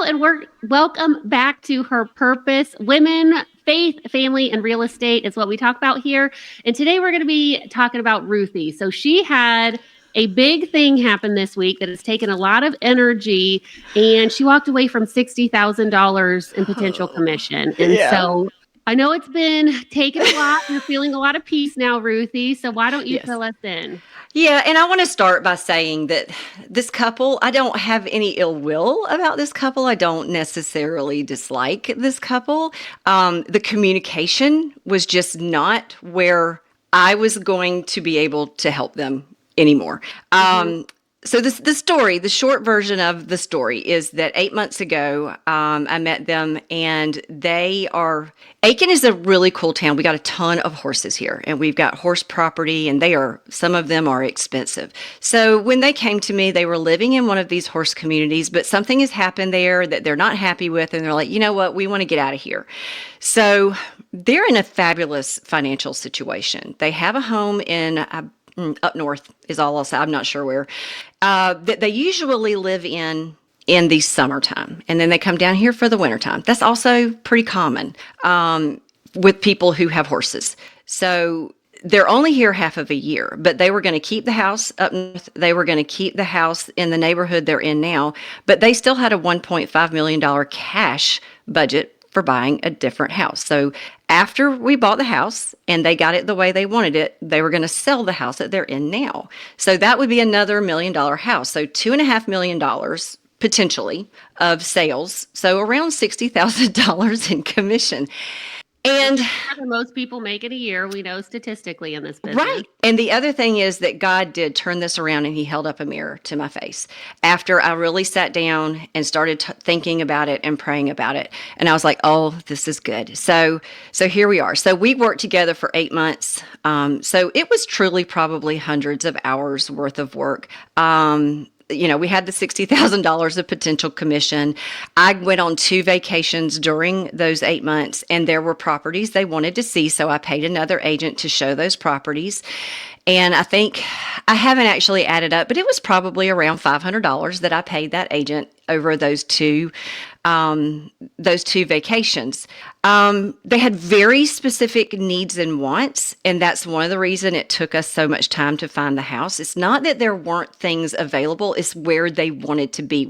and welcome back to Her Purpose. Women, faith, family, and real estate is what we talk about here. And today we're going to be talking about Ruthie. So she had a big thing happen this week that has taken a lot of energy, and she walked away from $60,000 in potential commission. And so I know it's been taking a lot. You're feeling a lot of peace now, Ruthie. So why don't you fill us in? Yeah, and I want to start by saying that this couple, I don't have any ill will about this couple. I don't necessarily dislike this couple. The communication was just not where I was going to be able to help them anymore. So the short version of the story is that 8 months ago, I met them, and Aiken is a really cool town. We got a ton of horses here, and we've got horse property, and some of them are expensive. So when they came to me, they were living in one of these horse communities, but something has happened there that they're not happy with, and they're like, you know what, we want to get out of here. So they're in a fabulous financial situation. They have a home in up north is all I'll say. I'm not sure where, that they usually live in the summertime. And then they come down here for the wintertime. That's also pretty common with people who have horses. So they're only here half of a year, but they were going to keep the house up north. They were going to keep the house in the neighborhood they're in now, but they still had a $1.5 million cash budget for buying a different house. So after we bought the house and they got it the way they wanted it, they were going to sell the house that they're in now. So that would be another $1 million house. So $2.5 million potentially of sales. So around $60,000 in commission. And most people make it a year, we know statistically in this business. Right. And the other thing is that God did turn this around, and he held up a mirror to my face after I really sat down and started thinking about it and praying about it. And I was like, oh, this is good. So here we are. So we worked together for 8 months. So it was truly probably hundreds of hours worth of work. We had the $60,000 of potential commission. I went on 2 vacations during those 8 months, and there were properties they wanted to see. So I paid another agent to show those properties. And I think I haven't actually added up, but it was probably around $500 that I paid that agent over those two vacations. They had very specific needs and wants, and that's one of the reasons it took us so much time to find the house. It's not that there weren't things available; it's where they wanted to be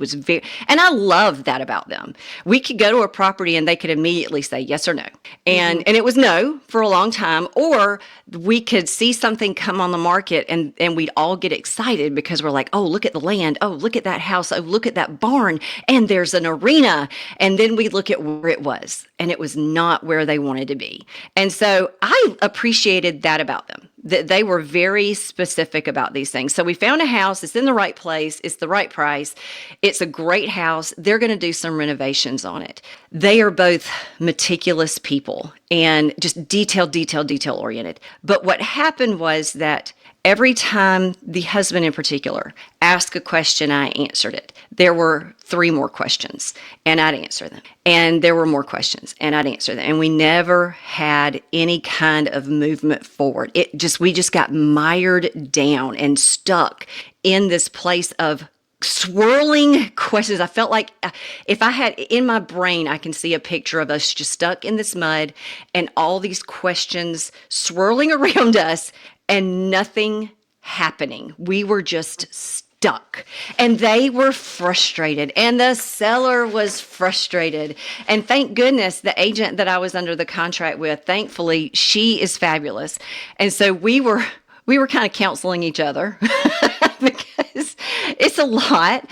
and I love that about them. We could go to a property and they could immediately say yes or no, and it was no for a long time, or we could see something come on the market and we'd all get excited because we're like, oh, look at the land, oh, look at that house, oh, look at that barn, and there's an arena. And then we look at where it was, and it was not where they wanted to be. And so I appreciated that about them, that they were very specific about these things. So we found a house, it's in the right place, it's the right price, it's a great house. They're going to do some renovations on it. They are both meticulous people and just detail oriented. But what happened was that every time the husband in particular asked a question, I answered it. There were 3 more questions, and I'd answer them. And there were more questions, and I'd answer them. And we never had any kind of movement forward. We just got mired down and stuck in this place of swirling questions. I felt like if I had in my brain, I can see a picture of us just stuck in this mud and all these questions swirling around us and nothing happening. We were just stuck, and they were frustrated, and the seller was frustrated. And thank goodness the agent that I was under the contract with, thankfully, she is fabulous. And so we were kind of counseling each other because it's a lot.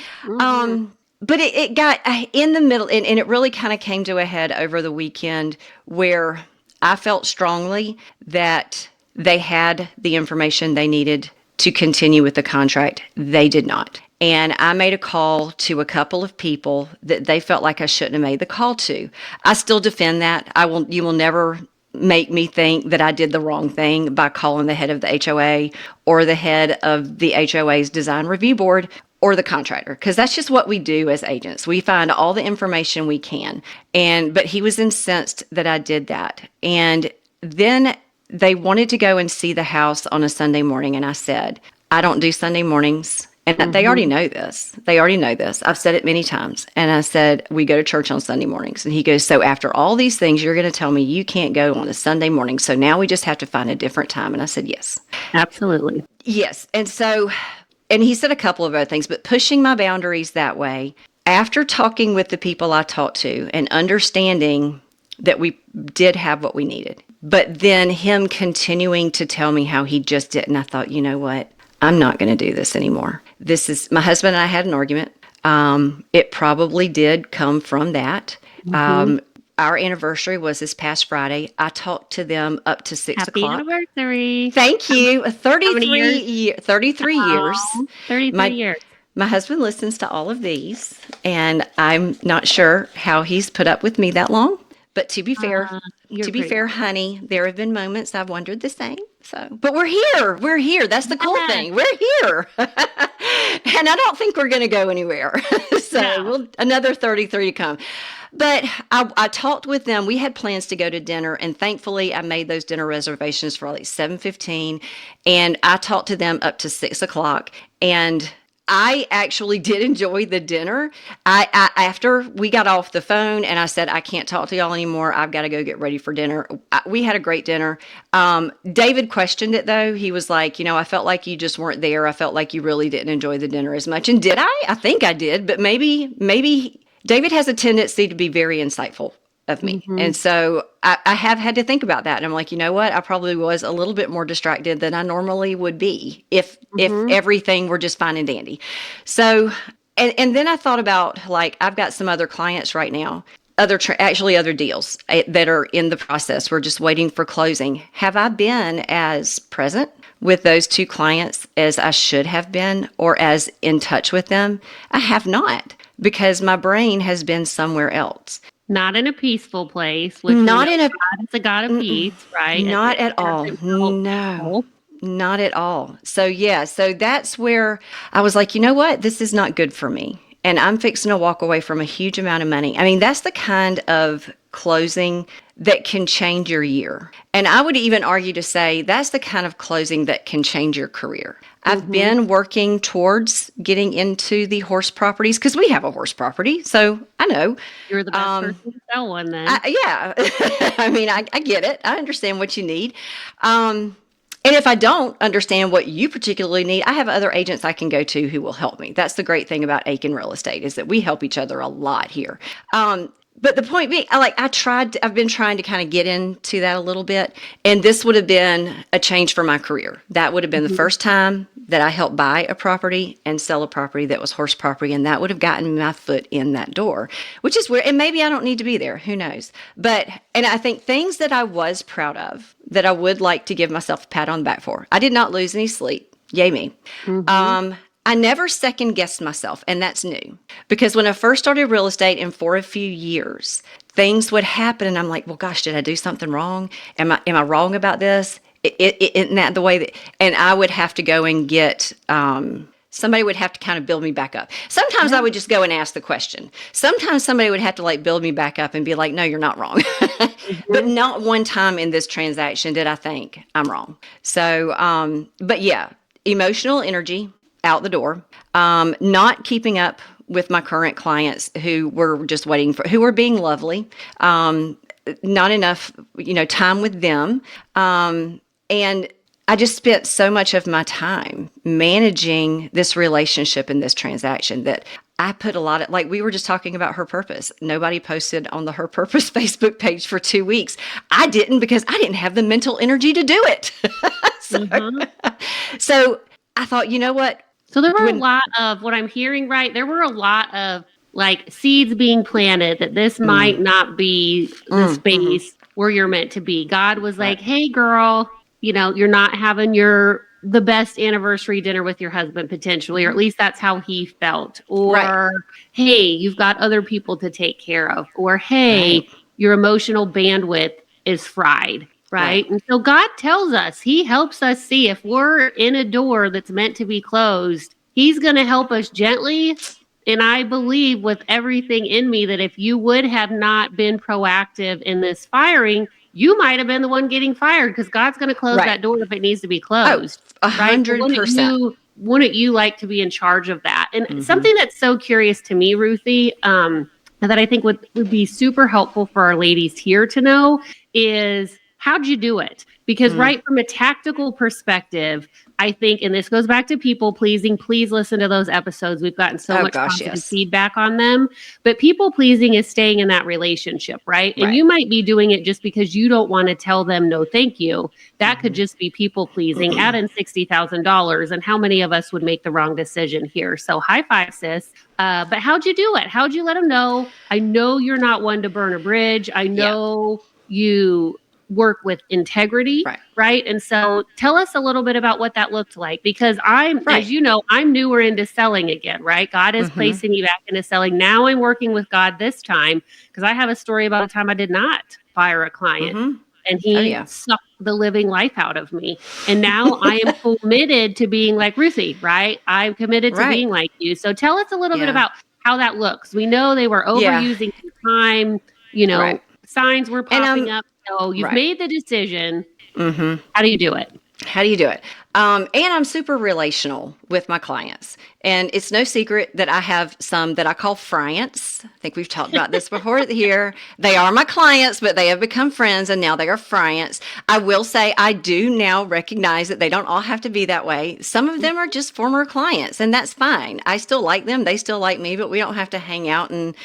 But it got in the middle, and it really kind of came to a head over the weekend where I felt strongly that they had the information they needed to continue with the contract. They did not. And I made a call to a couple of people that they felt like I shouldn't have made the call to. I still defend that. You will never make me think that I did the wrong thing by calling the head of the HOA or the head of the HOA's design review board or the contractor, because that's just what we do as agents. We find all the information we can. But he was incensed that I did that. And then they wanted to go and see the house on a Sunday morning, and I said, I don't do Sunday mornings And they already know this. They already know this. I've said it many times. And I said, we go to church on Sunday mornings. And he goes, so after all these things, you're going to tell me you can't go on a Sunday morning. So now we just have to find a different time. And I said, yes. Absolutely. Yes. And so, and he said a couple of other things, but pushing my boundaries that way, after talking with the people I talked to and understanding that we did have what we needed, but then him continuing to tell me how he just didn't, I thought, you know what? I'm not going to do this anymore. This is, my husband and I had an argument. It probably did come from that. Our anniversary was this past Friday. I talked to them up to 6 Happy o'clock. anniversary. Thank you. How 33 many years. 33 years. 33 years. My husband listens to all of these, and I'm not sure how he's put up with me that long. But to be fair, honey, there have been moments I've wondered the same. So, but we're here. We're here. That's the cool thing. We're here. And I don't think we're going to go anywhere. So another 33 to come. But I talked with them. We had plans to go to dinner, and thankfully I made those dinner reservations for like 7:15. And I talked to them up to 6 o'clock. And I actually did enjoy the dinner. I after we got off the phone and I said, I can't talk to y'all anymore. I've got to go get ready for dinner. We had a great dinner. David questioned it though. He was like, I felt like you just weren't there. I felt like you really didn't enjoy the dinner as much. And did I? I think I did, but maybe David has a tendency to be very insightful of me. And so I have had to think about that. And I'm like, you know what? I probably was a little bit more distracted than I normally would be if everything were just fine and dandy. So, and then I thought about, like, I've got some other clients right now, other deals that are in the process. We're just waiting for closing. Have I been as present with those two clients as I should have been, or as in touch with them? I have not, because my brain has been somewhere else. Not in a peaceful place. Which God is a God of peace, right? Not at all. No, not at all. So so that's where I was like, you know what? This is not good for me. And I'm fixing to walk away from a huge amount of money. I mean, that's the kind of closing that can change your year. And I would even argue to say that's the kind of closing that can change your career. I've been working towards getting into the horse properties because we have a horse property. So I know. You're the best person to sell one then. I mean, I get it. I understand what you need. And if I don't understand what you particularly need, I have other agents I can go to who will help me. That's the great thing about Aiken Real Estate, is that we help each other a lot here. But the point being, I've been trying to kind of get into that a little bit. And this would have been a change for my career. That would have been the first time that I helped buy a property and sell a property that was horse property. And that would have gotten my foot in that door, which is weird. And maybe I don't need to be there. Who knows? And I think things that I was proud of, that I would like to give myself a pat on the back for. I did not lose any sleep. Yay me. I never second guessed myself, and that's new. Because when I first started real estate, and for a few years, things would happen and I'm like, well, gosh, did I do something wrong? Am I wrong about this? Isn't that the way that, and I would have to go and get, somebody would have to kind of build me back up. Sometimes I would just go and ask the question. Sometimes somebody would have to build me back up and be like, no, you're not wrong. But not one time in this transaction did I think I'm wrong. So, but yeah, emotional energy out the door, not keeping up with my current clients who were just who were being lovely, not enough, time with them. And I just spent so much of my time managing this relationship and this transaction that I put a lot of, we were just talking about Her Purpose. Nobody posted on the Her Purpose Facebook page for 2 weeks. I didn't, because I didn't have the mental energy to do it. So I thought, you know what? So there were a lot of, what I'm hearing, right? There were a lot of seeds being planted that this might not be the space where you're meant to be. God was like, hey girl, you're not having the best anniversary dinner with your husband potentially, or at least that's how he felt. Or, hey, you've got other people to take care of. Or, hey, your emotional bandwidth is fried. Right. And so God tells us, he helps us see if we're in a door that's meant to be closed, he's going to help us gently. And I believe with everything in me that if you would have not been proactive in this firing, you might have been the one getting fired, because God's going to close that door if it needs to be closed. 100%. wouldn't you like to be in charge of that? And Mm-hmm. something that's so curious to me, Ruthie, that I think would be super helpful for our ladies here to know is, how'd you do it? Because right from a tactical perspective, I think, and this goes back to people pleasing, please listen to those episodes. We've gotten so Oh, much gosh, positive yes. feedback on them. But people pleasing is staying in that relationship, right? And Right. you might be doing it just because you don't want to tell them no, thank you. That could just be people pleasing. Add in $60,000, and how many of us would make the wrong decision here? So high five, sis. But how'd you do it? How'd you let them know? I know you're not one to burn a bridge. I know you work with integrity, right? And so tell us a little bit about what that looked like, because as you know, I'm newer into selling again, right? God is placing me back into selling. Now I'm working with God this time, because I have a story about a time I did not fire a client. And he sucked the living life out of me. And now I am committed to being like Ruthie, right? I'm committed to being like you. So tell us a little bit about how that looks. We know they were overusing your time, signs were popping up. So you've made the decision. How do you do it? How do you do it? And I'm super relational with my clients. And it's no secret that I have some that I call friends. I think we've talked about this before here. They are my clients, but they have become friends, and now they are friends. I will say I do now recognize that they don't all have to be that way. Some of them are just former clients, and that's fine. I still like them. They still like me, but we don't have to hang out and,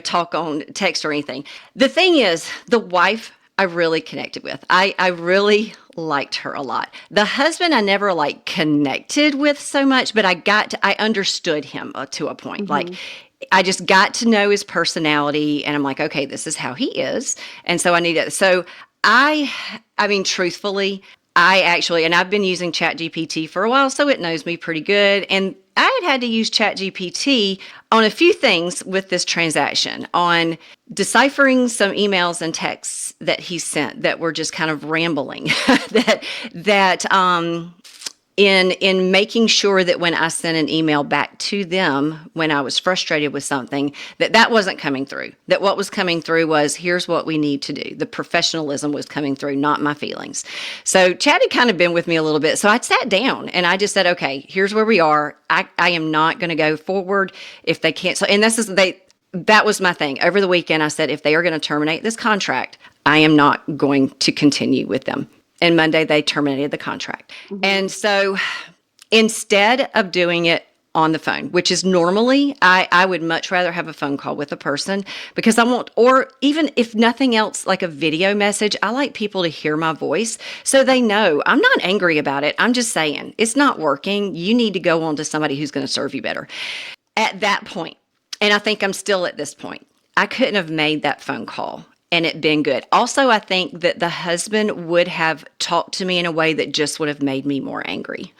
talk on text or anything. The thing is, the wife I really connected with. I really liked her a lot. The husband I never connected with so much, but I understood him to a point. Like, I just got to know his personality, and I'm like, okay, this is how he is. And so I need it. So I mean, truthfully, and I've been using ChatGPT for a while, so it knows me pretty good. And I had to use ChatGPT on a few things with this transaction, on deciphering some emails and texts that he sent that were just kind of rambling, in making sure that when I sent an email back to them when I was frustrated with something, that wasn't coming through. That what was coming through was, here's what we need to do. The professionalism was coming through, not my feelings. So Chad had kind of been with me a little bit. So I sat down and I just said, okay, here's where we are. I am not going to go forward if they can't. So, and that was my thing. Over the weekend, I said, if they are going to terminate this contract, I am not going to continue with them. And Monday, they terminated the contract. And so instead of doing it on the phone, which is normally, I would much rather have a phone call with a person, because I want, or even if nothing else, like a video message, I like people to hear my voice so they know I'm not angry about it. I'm just saying, it's not working. You need to go on to somebody who's going to serve you better. At that point, and I think I'm still at this point, I couldn't have made that phone call and it been good. Also, I think that the husband would have talked to me in a way that just would have made me more angry.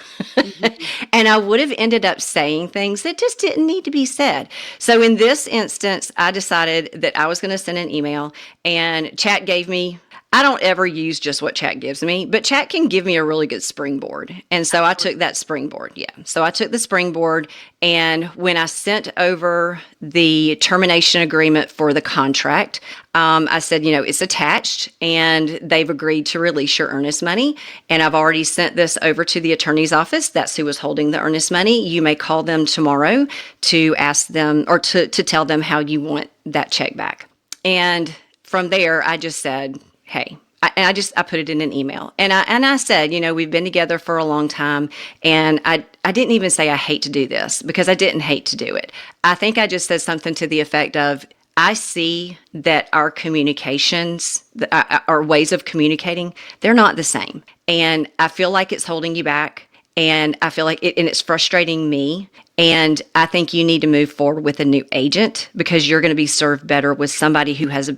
And I would have ended up saying things that just didn't need to be said. So in this instance, I decided that I was going to send an email, and Chat gave me, I don't ever use just what Chat gives me, but Chat can give me a really good springboard. And so I took that springboard. So I took the springboard, and when I sent over the termination agreement for the contract, I said, it's attached, and they've agreed to release your earnest money. And I've already sent this over to the attorney's office. That's who was holding the earnest money. You may call them tomorrow to ask them, or to tell them how you want that check back. And from there, I just said, hey, I put it in an email, and I said, we've been together for a long time, and I didn't even say I hate to do this, because I didn't hate to do it. I think I just said something to the effect of, I see that our communications, our ways of communicating, they're not the same, and I feel like it's holding you back, and I feel like it's frustrating me. And I think you need to move forward with a new agent, because you're going to be served better with somebody who has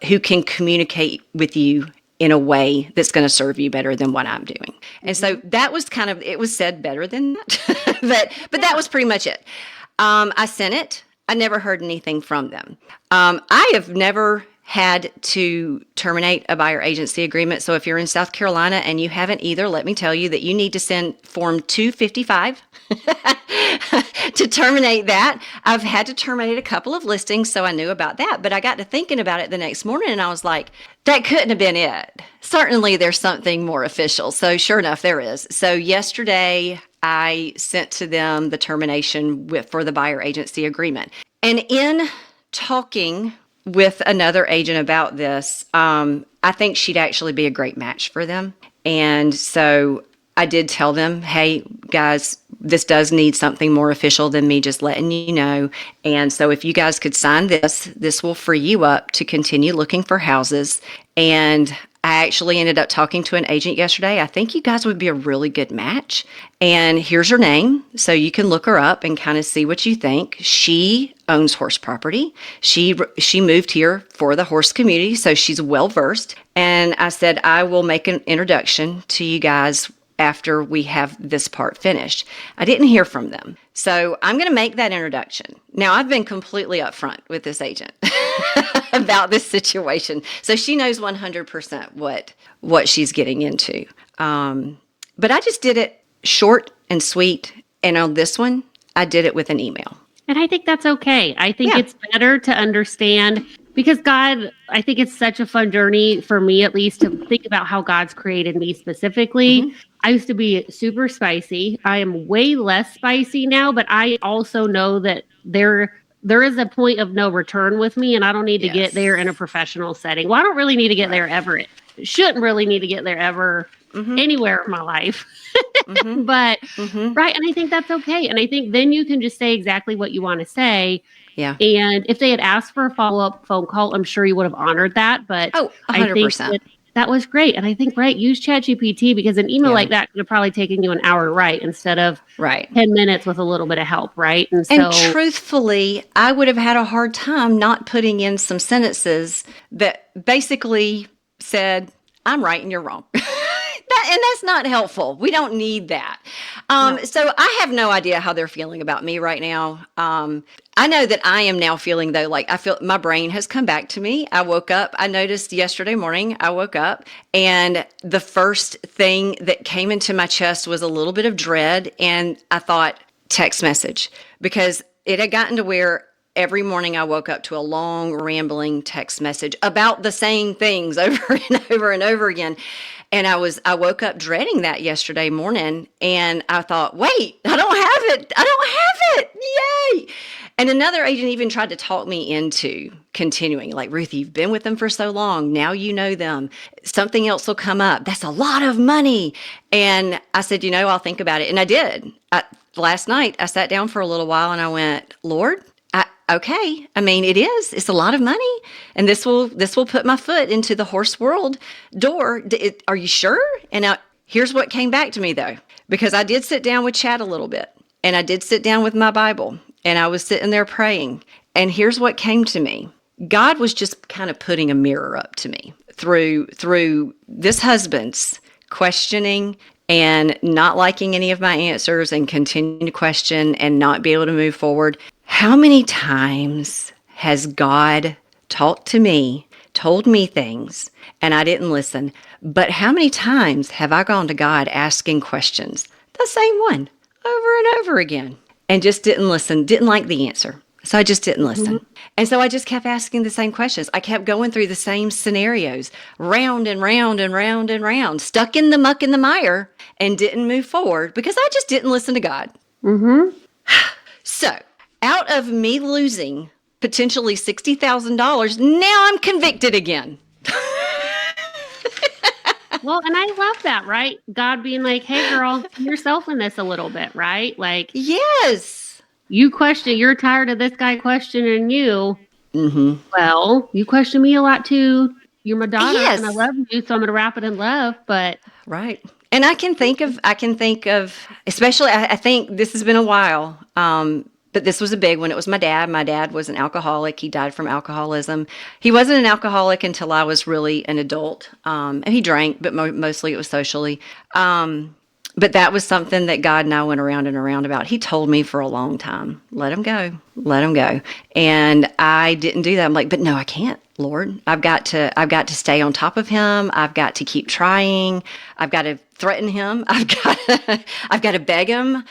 who can communicate with you in a way that's going to serve you better than what I'm doing. And so that was kind of, it was said better than that, but that was pretty much it. I sent it. I never heard anything from them. I have never had to terminate a buyer agency agreement. So if you're in South Carolina and you haven't either, let me tell you that you need to send Form 255 to terminate that. I've had to terminate a couple of listings, so I knew about that. But I got to thinking about it the next morning, and I was like, that couldn't have been it. Certainly there's something more official. So sure enough, there is. So yesterday, I sent to them the termination for the buyer agency agreement. And in talking with another agent about this, I think she'd actually be a great match for them. And so I did tell them, hey, guys, this does need something more official than me just letting you know. And so if you guys could sign this will free you up to continue looking for houses. And I actually ended up talking to an agent yesterday. I think you guys would be a really good match. And here's her name, so you can look her up and kind of see what you think. She owns horse property. She moved here for the horse community, so she's well versed. And I said, I will make an introduction to you guys after we have this part finished. I didn't hear from them. So I'm going to make that introduction. Now, I've been completely upfront with this agent about this situation. So she knows 100% what she's getting into. But I just did it short and sweet. And on this one, I did it with an email. And I think that's okay. I think it's better to understand, because God, I think it's such a fun journey for me, at least, to think about how God's created me specifically. Mm-hmm. I used to be super spicy. I am way less spicy now, but I also know that there is a point of no return with me, and I don't need to get there in a professional setting. Well, I don't really need to get there ever. Shouldn't really need to get there ever anywhere in my life. But, right, and I think that's okay. And I think then you can just say exactly what you want to say. Yeah. And if they had asked for a follow-up phone call, I'm sure you would have honored that. But 100%. I think that was great. And I think, use ChatGPT, because an email like that could have probably taken you an hour to write instead of 10 minutes with a little bit of help, right? And truthfully, I would have had a hard time not putting in some sentences that basically said, I'm right and you're wrong. And that's not helpful. We don't need that. No. So I have no idea how they're feeling about me right now. I know that I am now feeling, though, like I feel my brain has come back to me. I woke up. I noticed yesterday morning, I woke up, and the first thing that came into my chest was a little bit of dread. And I thought, text message, because it had gotten to where every morning I woke up to a long, rambling text message about the same things over and over and over again. And I woke up dreading that yesterday morning, and I thought, wait, I don't have it. I don't have it. Yay. And another agent even tried to talk me into continuing, like, Ruthie, you've been with them for so long. Now you know them. Something else will come up. That's a lot of money. And I said, I'll think about it. And I did. Last night, I sat down for a little while and I went, Lord, okay. I mean, it's a lot of money, and this will put my foot into the horse world door. Are you sure? And here's what came back to me, though, because I did sit down with Chad a little bit, and I did sit down with my Bible, and I was sitting there praying. And here's what came to me. God was just kind of putting a mirror up to me through this husband's questioning and not liking any of my answers and continuing to question and not be able to move forward. How many times has God talked to me, told me things, and I didn't listen? But how many times have I gone to God asking questions, the same one, over and over again, and just didn't listen, didn't like the answer? So I just didn't listen. And so I just kept asking the same questions. I kept going through the same scenarios, round and round and round and round, stuck in the muck and the mire, and didn't move forward because I just didn't listen to God. So out of me losing potentially $60,000, now I'm convicted again. Well, and I love that, right? God being like, hey, girl, see yourself in this a little bit, right? Like, yes. You're tired of this guy questioning you. Well, you question me a lot too. You're my daughter, and I love you, so I'm going to wrap it in love, but. Right. And I can think of, especially, I think this has been a while, but this was a big one. It was my dad. My dad was an alcoholic. He died from alcoholism. He wasn't an alcoholic until I was really an adult. And he drank, but mostly it was socially. But that was something that God and I went around and around about. He told me for a long time, let him go, let him go. And I didn't do that. I'm like, but no, I can't, Lord. I've got to stay on top of him. I've got to keep trying. I've got to threaten him. I've got to beg him.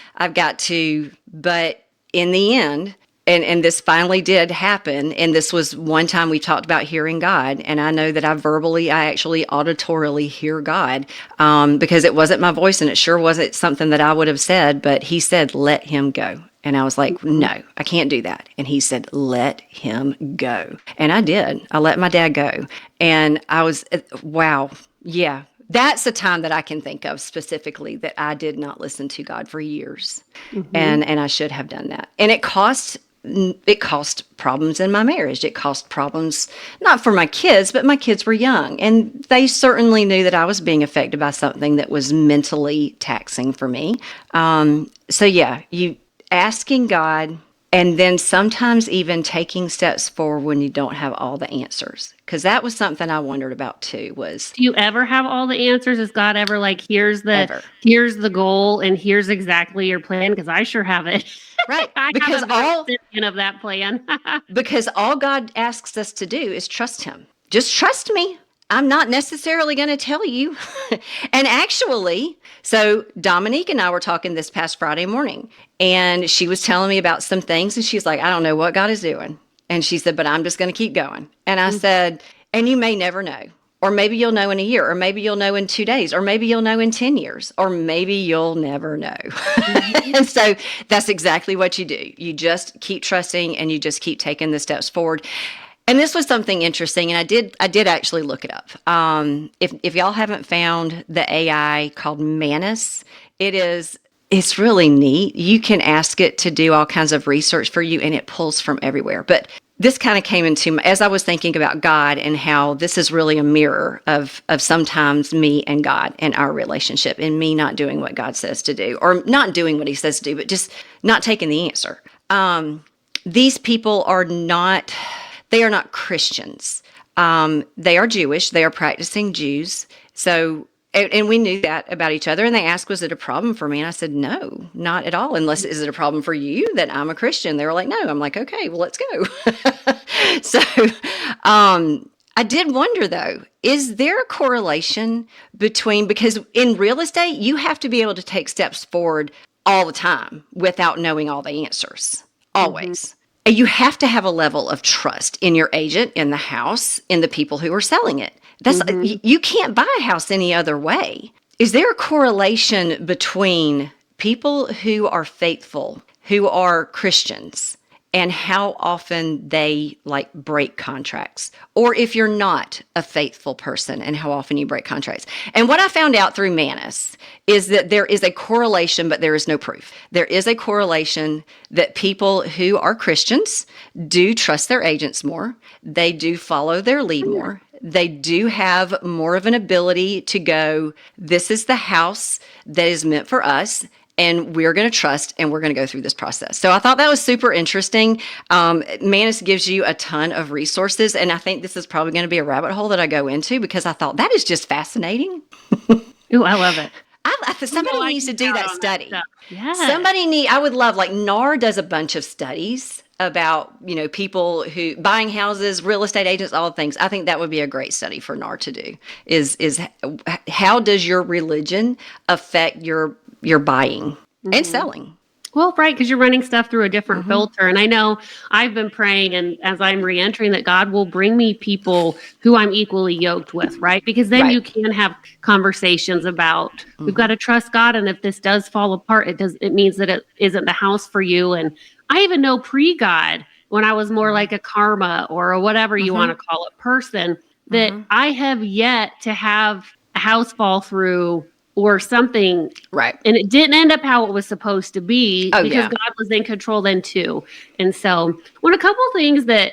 But in the end, and this finally did happen. And this was one time we talked about hearing God. And I know that I actually auditorily hear God, because it wasn't my voice and it sure wasn't something that I would have said, but he said, let him go. And I was like, no, I can't do that. And he said, let him go. And I did. I let my dad go. And I was, wow. Yeah. That's the time that I can think of specifically that I did not listen to God for years. And I should have done that. And it cost problems in my marriage. It cost problems, not for my kids, but my kids were young. And they certainly knew that I was being affected by something that was mentally taxing for me. So yeah, you asking God, and then sometimes even taking steps forward when you don't have all the answers. Because that was something I wondered about too, was, Do you ever have all the answers? Is God ever like, here's Ever. the goal and here's exactly your plan? Because I sure have it. right. I Because haven't been a recipient of that plan. Because all God asks us to do is trust him. Just trust me. I'm not necessarily going to tell you. And actually, so Dominique and I were talking this past Friday morning, and she was telling me about some things, and she's like, I don't know what God is doing. And she said, but I'm just going to keep going. And I said, and you may never know. Or maybe you'll know in a year, or maybe you'll know in 2 days, or maybe you'll know in 10 years, or maybe you'll never know. And so that's exactly what you do. You just keep trusting and you just keep taking the steps forward. And this was something interesting, and I did actually look it up. If y'all haven't found the AI called Manus, it's really neat. You can ask it to do all kinds of research for you, and it pulls from everywhere. But this kind of came into, as I was thinking about God and how this is really a mirror of sometimes me and God and our relationship, and me not doing what God says to do, or not doing what he says to do, but just not taking the answer. These people are not Christians. They are Jewish. They are practicing Jews. So, and we knew that about each other. And they asked, was it a problem for me? And I said, no, not at all. Unless, is it a problem for you that I'm a Christian? They were like, no. I'm like, okay, well, let's go. So, I did wonder though, is there a correlation because in real estate, you have to be able to take steps forward all the time without knowing all the answers. Always. You have to have a level of trust in your agent, in the house, in the people who are selling it. You can't buy a house any other way. Is there a correlation between people who are faithful, who are Christians, and how often they break contracts? Or if you're not a faithful person, and how often you break contracts? And what I found out through Manus is that there is a correlation, but there is no proof. There is a correlation that people who are Christians do trust their agents more. They do follow their lead more. They do have more of an ability to go, this is the house that is meant for us, and we're going to trust, and we're going to go through this process. So I thought that was super interesting. Manus gives you a ton of resources, and I think this is probably going to be a rabbit hole that I go into, because I thought that is just fascinating. Ooh, I love it. Somebody needs to do that study. Yeah. I would love, NAR does a bunch of studies about, people who buying houses, real estate agents, all the things. I think that would be a great study for NAR to do is how does your religion affect your buying and selling? Well, right, because you're running stuff through a different filter. And I know I've been praying, and as I'm reentering, that God will bring me people who I'm equally yoked with, right? Because then you can have conversations about, we've got to trust God, and if this does fall apart, it means that it isn't the house for you. And I even know pre-God, when I was more like a karma or a whatever you want to call it person, that I have yet to have a house fall through or something. Right. And it didn't end up how it was supposed to be because yeah. God was in control then too. And so a couple things that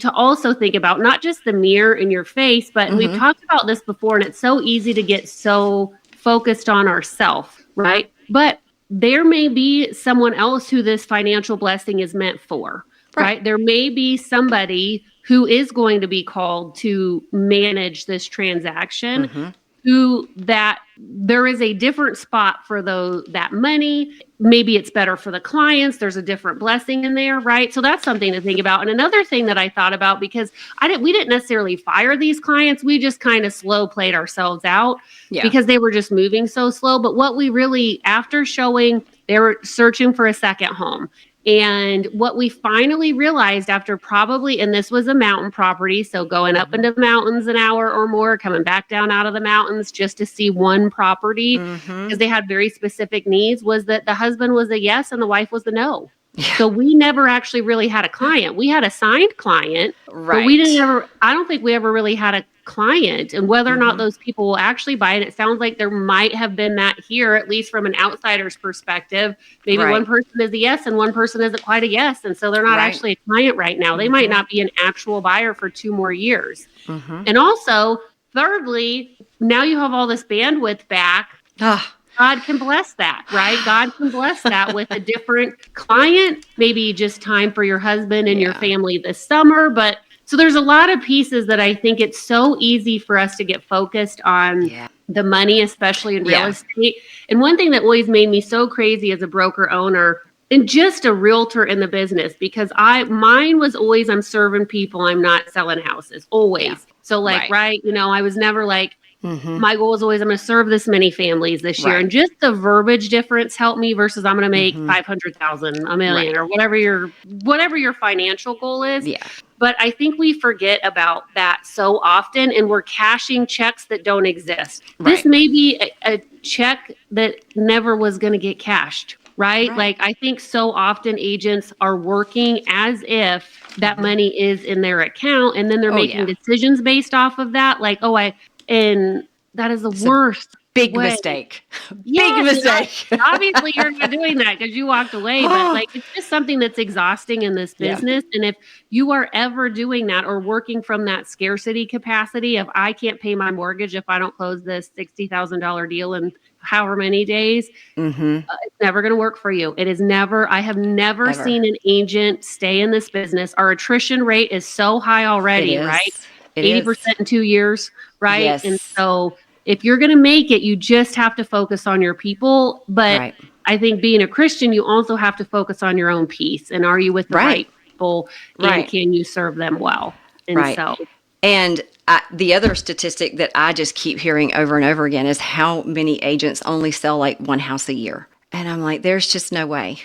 to also think about, not just the mirror in your face, but we've talked about this before, and it's so easy to get so focused on ourselves, right? But there may be someone else who this financial blessing is meant for, right? There may be somebody who is going to be called to manage this transaction. who that there is a different spot for that money. Maybe it's better for the clients. There's a different blessing in there, right? So that's something to think about. And another thing that I thought about, because we didn't necessarily fire these clients. We just kind of slow played ourselves out because they were just moving so slow. But what we really, after showing, they were searching for a second home. And what we finally realized after probably, and this was a mountain property, so going up into the mountains an hour or more, coming back down out of the mountains just to see one property, because they had very specific needs, was that the husband was a yes and the wife was a no. Yeah. So we never actually really had a client. We had a signed client, but we didn't ever, I don't think we ever really had a client, and whether or not those people will actually buy it. It sounds like there might have been that here, at least from an outsider's perspective. Maybe one person is a yes and one person isn't quite a yes. And so they're not actually a client right now. They might not be an actual buyer for 2 more years. And also, thirdly, now you have all this bandwidth back. God can bless that, right? God can bless that with a different client, maybe just time for your husband and your family this summer. But so there's a lot of pieces that I think it's so easy for us to get focused on the money, especially in real estate. And one thing that always made me so crazy as a broker owner and just a realtor in the business, because mine was always, I'm serving people, I'm not selling houses, always. Yeah. So I was never like, my goal was always, I'm going to serve this many families this year. And just the verbiage difference helped me versus I'm going to make 500,000, a million, or whatever your financial goal is. Yeah. But I think we forget about that so often, and we're cashing checks that don't exist. This may be a check that never was going to get cashed, right? Like, I think so often agents are working as if that money is in their account, and then they're making decisions based off of that. Like, and that is the worst. Big mistake. Big mistake. Obviously, you're not doing that because you walked away. But it's just something that's exhausting in this business. And if you are ever doing that or working from that scarcity capacity of, I can't pay my mortgage if I don't close this $60,000 deal in however many days, it's never going to work for you. It is never. I have never seen an agent stay in this business. Our attrition rate is so high already, right? 80% in 2 years, right? Yes. And so if you're going to make it, you just have to focus on your people. But I think being a Christian, you also have to focus on your own peace. And are you with the right people? And can you serve them well? And the other statistic that I just keep hearing over and over again is how many agents only sell like one house a year. And I'm like, there's just no way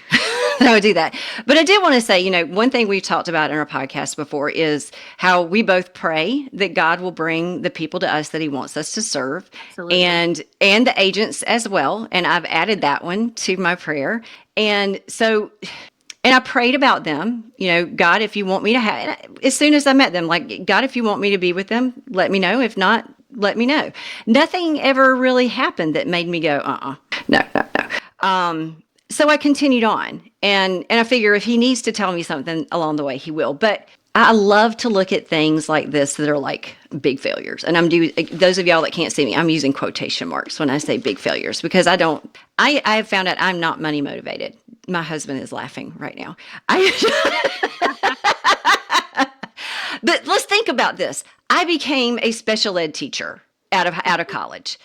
I would do that. But I did want to say, one thing we've talked about in our podcast before is how we both pray that God will bring the people to us that he wants us to serve. Absolutely. And the agents as well. And I've added that one to my prayer. And so, and I prayed about them, God, if you want me to as soon as I met them, like, God, if you want me to be with them, let me know. If not, let me know. Nothing ever really happened that made me go, no. So I continued on, and I figure if he needs to tell me something along the way, he will. But I love to look at things like this that are like big failures. And those of y'all that can't see me, I'm using quotation marks when I say big failures, because I have found out I'm not money motivated. My husband is laughing right now. But let's think about this. I became a special ed teacher out of college.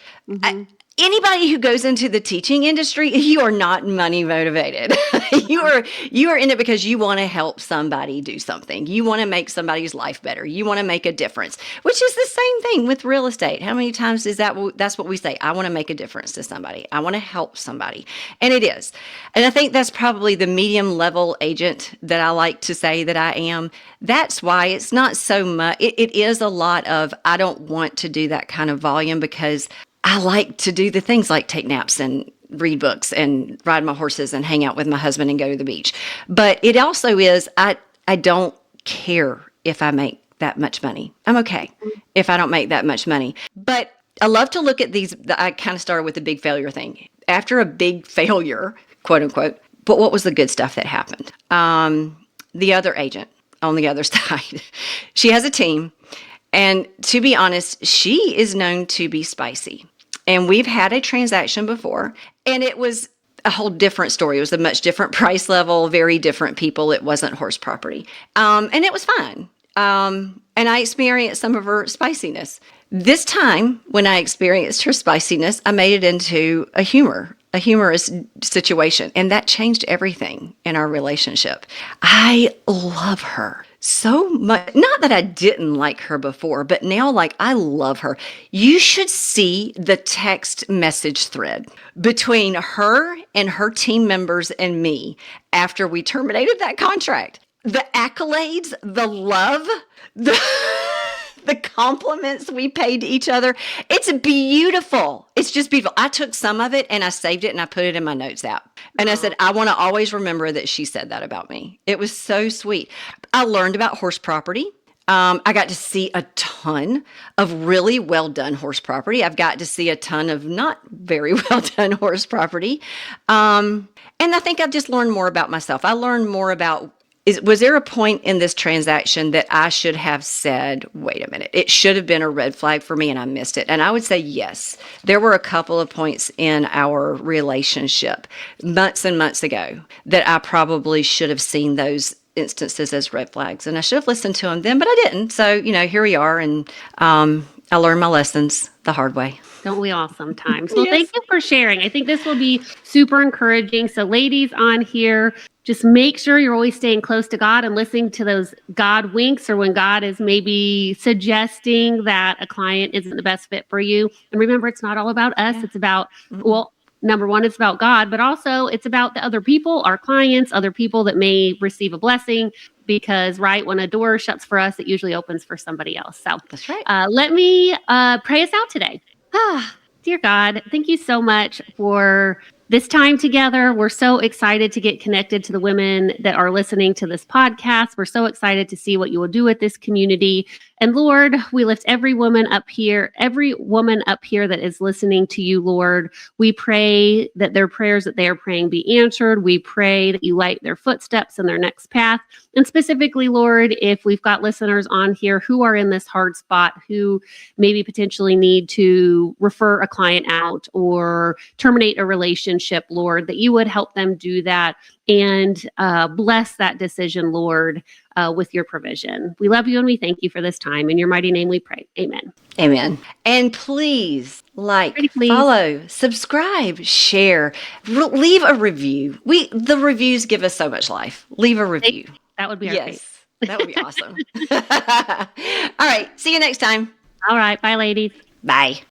Anybody who goes into the teaching industry, you are not money motivated. You are in it because you want to help somebody do something. You want to make somebody's life better. You want to make a difference, which is the same thing with real estate. How many times is that's what we say? I want to make a difference to somebody. I want to help somebody. And it is. And I think that's probably the medium level agent that I like to say that I am. That's why it's not so much. It is a lot of, I don't want to do that kind of volume because I like to do the things like take naps and read books and ride my horses and hang out with my husband and go to the beach. But it also is, I don't care if I make that much money. I'm okay if I don't make that much money. But I love to look at these. I kind of started with the big failure thing. After a big failure, quote unquote, but what was the good stuff that happened? The other agent on the other side, she has a team. And to be honest, she is known to be spicy. And we've had a transaction before, and it was a whole different story. It was a much different price level, very different people. It wasn't horse property. And it was fine. And I experienced some of her spiciness. This time, when I experienced her spiciness, I made it into a humorous situation. And that changed everything in our relationship. I love her so much. Not that I didn't like her before, but now, like, I love her. You should see the text message thread between her and her team members and me after we terminated that contract. The accolades, the love, the the compliments we paid to each other. It's beautiful. It's just beautiful. I took some of it and I saved it and I put it in my notes app. And I said, I want to always remember that she said that about me. It was so sweet. I learned about horse property. I got to see a ton of really well done horse property. I've got to see a ton of not very well done horse property. And I think I've just learned more about myself. I learned more about, was there a point in this transaction that I should have said, wait a minute, it should have been a red flag for me and I missed it? And I would say yes. There were a couple of points in our relationship months and months ago that I probably should have seen those instances as red flags. And I should have listened to them then, but I didn't. So, here we are. And I learned my lessons the hard way. Don't we all sometimes? Well, Yes. Thank you for sharing. I think this will be super encouraging. So ladies on here, just make sure you're always staying close to God and listening to those God winks, or when God is maybe suggesting that a client isn't the best fit for you. And remember, it's not all about us. Yeah. It's about, well, number one, it's about God, but also it's about the other people, our clients, other people that may receive a blessing, because right when a door shuts for us, it usually opens for somebody else. So That's right. let me pray us out today. Dear God, thank you so much for this time together. We're so excited to get connected to the women that are listening to this podcast. We're so excited to see what you will do with this community. And Lord, we lift every woman up here that is listening to you, Lord. We pray that their prayers that they are praying be answered. We pray that you light their footsteps in their next path. And specifically, Lord, if we've got listeners on here who are in this hard spot, who maybe potentially need to refer a client out or terminate a relationship, Lord, that you would help them do that and bless that decision, Lord, with your provision. We love you and we thank you for this time. In your mighty name we pray. Amen. Amen. And please Please. follow, subscribe, share, leave a review. The reviews give us so much life. Leave a review. That would be our favorite. Yes, that would be awesome. All right. See you next time. All right. Bye, ladies. Bye.